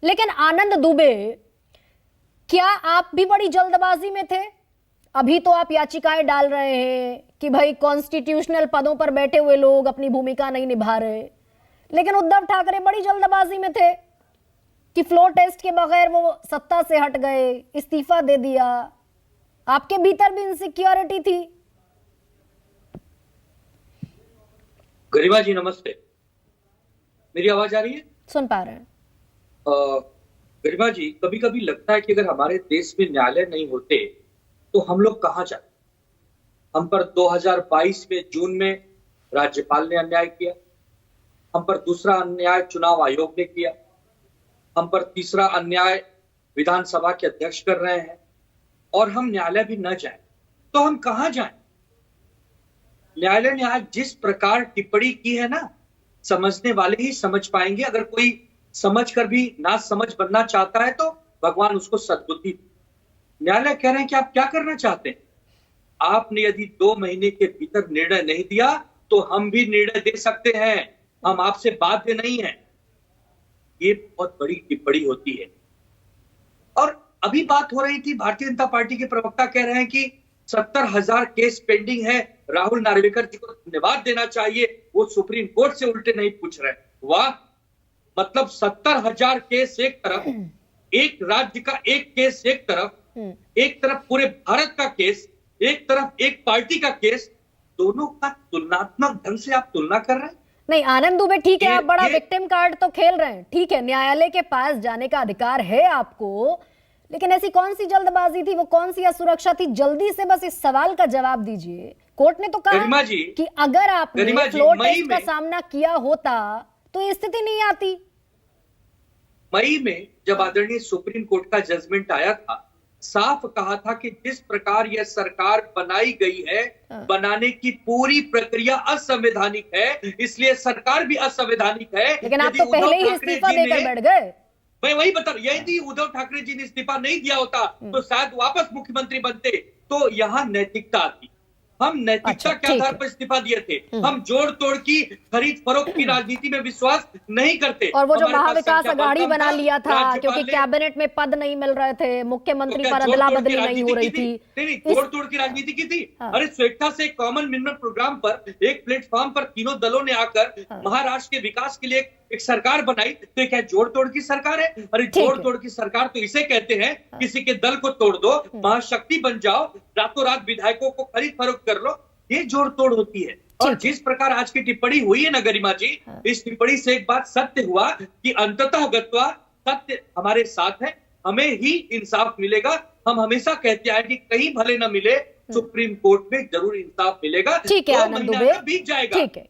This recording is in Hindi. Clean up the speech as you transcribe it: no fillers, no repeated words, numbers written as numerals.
लेकिन आनंद दुबे, क्या आप भी बड़ी जल्दबाजी में थे? अभी तो आप याचिकाएं डाल रहे हैं कि भाई कॉन्स्टिट्यूशनल पदों पर बैठे हुए लोग अपनी भूमिका नहीं निभा रहे, लेकिन उद्धव ठाकरे बड़ी जल्दबाजी में थे कि फ्लोर टेस्ट के बगैर वो सत्ता से हट गए, इस्तीफा दे दिया। आपके भीतर भी इनसिक्योरिटी थी? गरिमा जी नमस्ते, मेरी आवाज आ रही है? सुन पा रहे हैं। गरिमा जी, कभी कभी लगता है कि अगर हमारे देश में न्यायालय नहीं होते तो हम लोग कहां जाते। हम पर 2022 में जून में राज्यपाल ने अन्याय किया, हम पर दूसरा अन्याय चुनाव आयोग ने किया, हम पर तीसरा अन्याय विधानसभा के अध्यक्ष कर रहे हैं, और हम न्यायालय भी न जाएं तो हम कहां जाएं। न्यायालय ने आज जिस प्रकार टिप्पणी की है ना, समझने वाले ही समझ पाएंगे। अगर कोई समझ कर भी ना समझ बनना चाहता है तो भगवान उसको सद्बुद्धि दे। न्यायालय कह रहे हैं कि आप क्या करना चाहते हैं। आपने यदि 2 महीने के भीतर निर्णय नहीं दिया तो हम भी निर्णय दे सकते हैं, हम आपसे बाध्य नहीं है। ये बहुत बड़ी टिप्पणी होती है। और अभी बात हो रही थी, भारतीय जनता पार्टी के प्रवक्ता कह रहे हैं कि 70,000 केस पेंडिंग है, राहुल नार्वेकर जी को धन्यवाद देना चाहिए, वो सुप्रीम कोर्ट से उल्टे नहीं पूछ रहे। वाह, मतलब 70,000 केस एक तरफ, एक राज्य का एक केस एक तरफ पूरे भारत का केस, एक तरफ एक पार्टी का केस, दोनों का तुलनात्मक ढंग से आप तुलना कर रहे हैं। नहीं आनंद दुबे, ठीक है, आप बड़ा विक्टिम कार्ड तो खेल रहे हैं, ठीक है, न्यायालय के पास जाने का अधिकार है आपको, लेकिन ऐसी कौन सी जल्दबाजी थी, वो कौन सी असुरक्षा थी? जल्दी से बस इस सवाल का जवाब दीजिए। कोर्ट ने तो कहा कि अगर आपने फ्लोर टेस्ट का सामना किया होता तो ये स्थिति नहीं आती। मई में जब आदरणीय सुप्रीम कोर्ट का जजमेंट आया था, साफ कहा था कि जिस प्रकार यह सरकार बनाई गई है, बनाने की पूरी प्रक्रिया असंवैधानिक है, इसलिए सरकार भी असंवैधानिक है। लेकिन आप तो पहले ही इस्तीफा देकर बैठ गए। मैं वही बता रहा, यदि उद्धव ठाकरे जी ने इस्तीफा नहीं दिया होता तो शायद वापस मुख्यमंत्री बनते, तो यहाँ नैतिकता आती। हम नैतिकता के आधार पर इस्तीफा दिए थे। हम जोड़ तोड़ की खरीद फरोख्त की राजनीति में विश्वास नहीं करते। और वो जो महाविकास अघाड़ी बना लिया था क्योंकि कैबिनेट में पद नहीं मिल रहे थे, मुख्यमंत्री पर अदला बदली नहीं हो रही थी। नहीं, जोड़ तोड़ की राजनीति की थी। अरे स्वेच्छा से कॉमन मिनिमम प्रोग्राम पर एक प्लेटफॉर्म पर तीनों दलों ने आकर महाराष्ट्र के विकास के लिए एक सरकार बनाई, तो क्या जोड़ तोड़ की सरकार है? अरे जोड़ तोड़ की सरकार तो इसे कहते हैं, किसी के दल को तोड़ दो, महाशक्ति बन जाओ, रातों रात विधायकों को खरीद फरोख्त कर लो, ये जोड़ तोड़ होती है। और जिस प्रकार आज की टिप्पणी हुई है ना गरिमा जी, इस टिप्पणी से एक बात सत्य हुआ कि अंततः गत्वा सत्य हमारे साथ है, हमें ही इंसाफ मिलेगा। हम हमेशा कहते आए कि कहीं भले न मिले, सुप्रीम कोर्ट में जरूर इंसाफ मिलेगा। ठीक है आनंद दुबे, बीत जाएगा। ठीक है।